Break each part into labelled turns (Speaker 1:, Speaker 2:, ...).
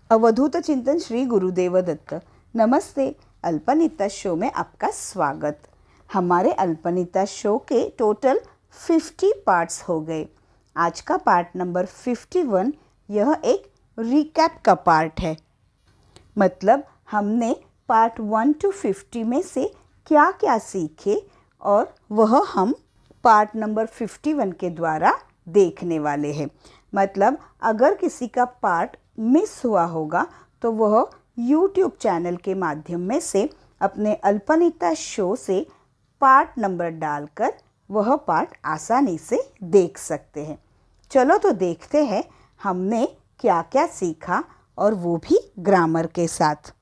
Speaker 1: अवधूत चिंतन श्री गुरुदेव दत्त। नमस्ते। अल्पनिता शो में आपका स्वागत। हमारे अल्पनिता शो के टोटल 50 पार्ट्स हो गए। आज का पार्ट नंबर 51 यह एक रिकैप का पार्ट है। मतलब हमने पार्ट 1 to 50 में से क्या क्या सीखे और वह हम पार्ट नंबर 51 के द्वारा देखने वाले हैं। मतलब अगर किसी का पार्ट मिस हुआ होगा तो वह YouTube चैनल के माध्यम में से अपने अल्पनिता शो से पार्ट नंबर डालकर वह पार्ट आसानी से देख सकते हैं। चलो तो देखते हैं हमने क्या क्या सीखा और वो भी ग्रामर के साथ।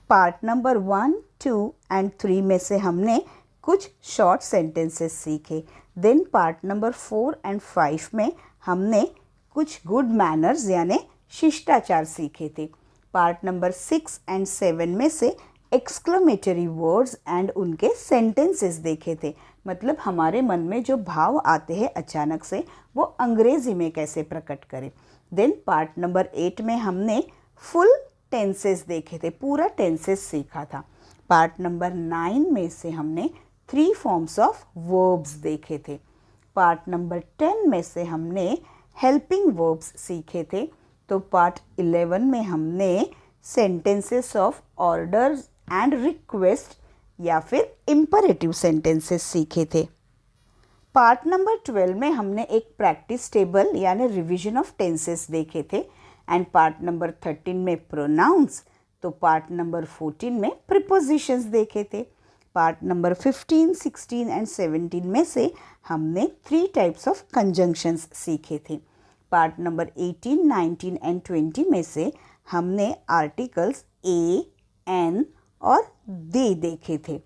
Speaker 1: पार्ट नंबर 1, 2 एंड 3 में से हमने कुछ शॉर्ट सेंटेंसेस सीखे। देन पार्ट नंबर 4 एंड 5 में हमने कुछ गुड मैनर्स यानी शिष्टाचार सीखे थे। पार्ट नंबर 6 एंड 7 में से एक्सक्लेमेटरी वर्ड्स एंड उनके सेंटेंसेस देखे थे। मतलब हमारे मन में जो भाव आते हैं अचानक से वो अंग्रेजी में कैसे प्रकट करें। देन पार्ट नंबर 8 में हमने फुल टेंसेस देखे थे, पूरा टेंसेस सीखा था। पार्ट नंबर 9 में से हमने 3 फॉर्म्स ऑफ वर्ब्स देखे थे। पार्ट नंबर 10 में से हमने हेल्पिंग वर्ब्स सीखे थे। तो पार्ट 11 में हमने sentences of orders and request या फिर इम्परेटिव सेंटेंसेस सीखे थे। पार्ट नंबर 12 में हमने एक प्रैक्टिस टेबल यानी रिवीजन ऑफ टेंसेस देखे थे। एंड पार्ट नंबर 13 में प्रोनाउंस, तो पार्ट नंबर 14 में प्रीपोजिशंस देखे थे। पार्ट नंबर 15, 16 एंड 17 में से हमने 3 टाइप्स ऑफ कंजंक्शंस सीखे थे। पार्ट नंबर 18, 19 एंड 20 में से हमने आर्टिकल्स ए, एन और दे देखे थे।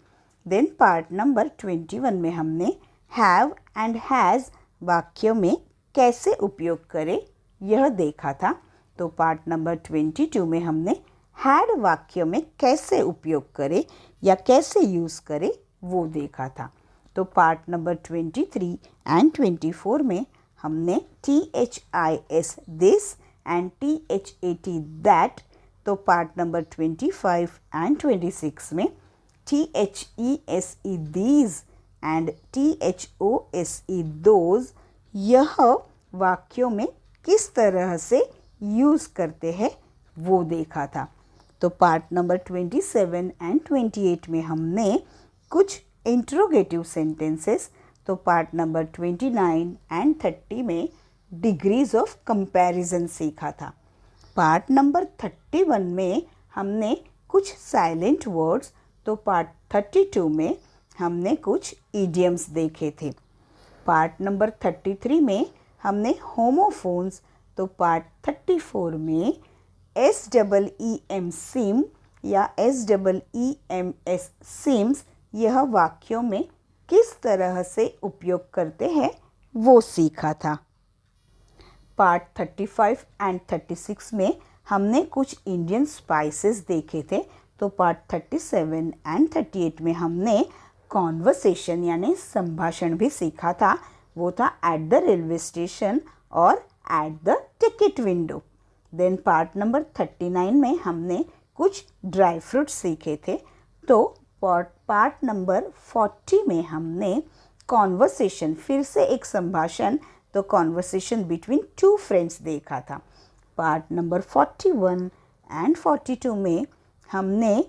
Speaker 1: देन पार्ट नंबर 21 में हमने हैव एंड हैज़ वाक्यों में कैसे उपयोग करें यह देखा था। तो पार्ट नंबर 22 में हमने हैड वाक्यों में कैसे उपयोग करें या कैसे यूज़ करें वो देखा था। तो पार्ट नंबर 23 एंड 24 में हमने THIS this and THAT that। तो पार्ट नंबर 25 एंड 26 में THESE these and THOSE those यह वाक्यों में किस तरह से यूज़ करते हैं वो देखा था। तो पार्ट नंबर 27 एंड 28 में हमने कुछ इंट्रोगेटिव सेंटेंसेस, तो पार्ट नंबर 29 एंड 30 में डिग्रीज ऑफ कंपैरिजन सीखा था। पार्ट नंबर 31 में हमने कुछ साइलेंट वर्ड्स, तो पार्ट 32 में हमने कुछ इडियम्स देखे थे। पार्ट नंबर 33 में हमने होमोफोन्स, तो पार्ट 34 में SEEM सिम या SEEMS सिम्स यह वाक्यों में किस तरह से उपयोग करते हैं वो सीखा था। पार्ट 35 एंड 36 में हमने कुछ इंडियन स्पाइसेस देखे थे। तो पार्ट 37 एंड 38 में हमने कॉन्वर्सेशन यानी संभाषण भी सीखा था। वो था एट द रेलवे स्टेशन और at the ticket window. Then part number 39 में हमने कुछ ड्राई फ्रूट्स सीखे थे। तो पार्ट नंबर 40 में हमने कॉन्वर्सेशन, फिर से एक संभाषण, तो कॉन्वर्सेशन बिटवीन 2 फ्रेंड्स देखा था। पार्ट नंबर 41 एंड 42 में हमने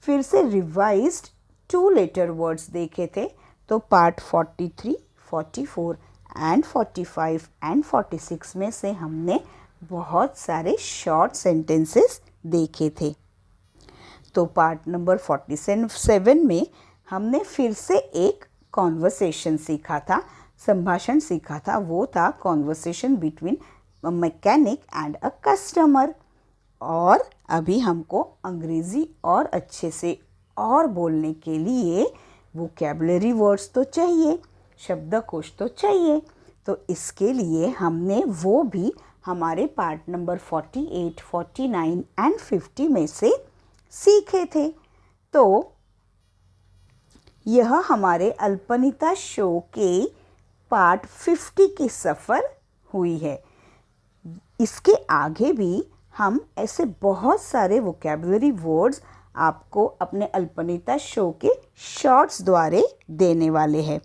Speaker 1: फिर से रिवाइज्ड 2 लेटर वर्ड्स देखे थे। तो पार्ट 43, 44 एंड 45 एंड 46 में से हमने बहुत सारे शॉर्ट सेंटेंसेस देखे थे। तो पार्ट नंबर 47 में हमने फिर से एक कॉन्वर्सेशन सीखा था, संभाषण सीखा था। वो था conversation between a mechanic and a customer. और अभी हमको अंग्रेज़ी और अच्छे से और बोलने के लिए वोकैबुलरी वर्ड्स तो चाहिए, शब्दकोश तो चाहिए। तो इसके लिए हमने वो भी हमारे पार्ट नंबर 48, 49 एंड 50 में से सीखे थे। तो यह हमारे अल्पनिता शो के पार्ट 50 की सफ़र हुई है। इसके आगे भी हम ऐसे बहुत सारे वोकैबुलरी वर्ड्स आपको अपने अल्पनिता शो के शॉर्ट्स द्वारा देने वाले हैं।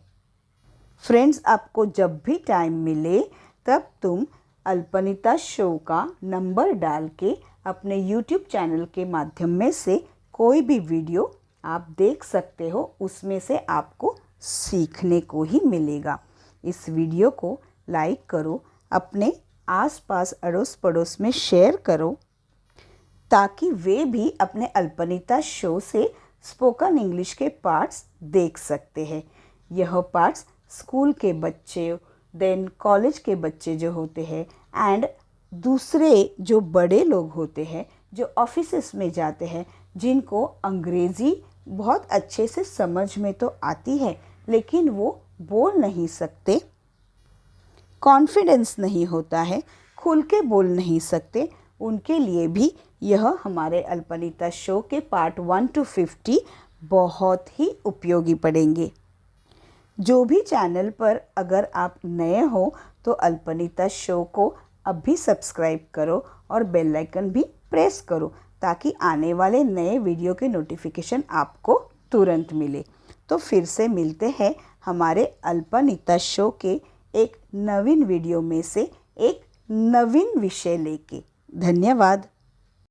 Speaker 1: फ्रेंड्स, आपको जब भी टाइम मिले तब तुम अल्पनिता शो का नंबर डाल के अपने YouTube चैनल के माध्यम में से कोई भी वीडियो आप देख सकते हो। उसमें से आपको सीखने को ही मिलेगा। इस वीडियो को लाइक करो, अपने आसपास अड़ोस पड़ोस में शेयर करो, ताकि वे भी अपने अल्पनिता शो से स्पोकन इंग्लिश के पार्ट्स देख सकते हैं। यह पार्ट्स स्कूल के बच्चे, देन कॉलेज के बच्चे जो होते हैं, एंड दूसरे जो बड़े लोग होते हैं जो ऑफिसेस में जाते हैं, जिनको अंग्रेज़ी बहुत अच्छे से समझ में तो आती है लेकिन वो बोल नहीं सकते, कॉन्फिडेंस नहीं होता है, खुल के बोल नहीं सकते, उनके लिए भी यह हमारे अल्पनिता शो के पार्ट 1 to 50 बहुत ही उपयोगी पड़ेंगे। जो भी चैनल पर अगर आप नए हो तो अल्पनिता शो को अभी सब्सक्राइब करो और बेल आइकन भी प्रेस करो, ताकि आने वाले नए वीडियो के नोटिफिकेशन आपको तुरंत मिले। तो फिर से मिलते हैं हमारे अल्पनिता शो के एक नवीन वीडियो में से एक नवीन विषय लेके। धन्यवाद।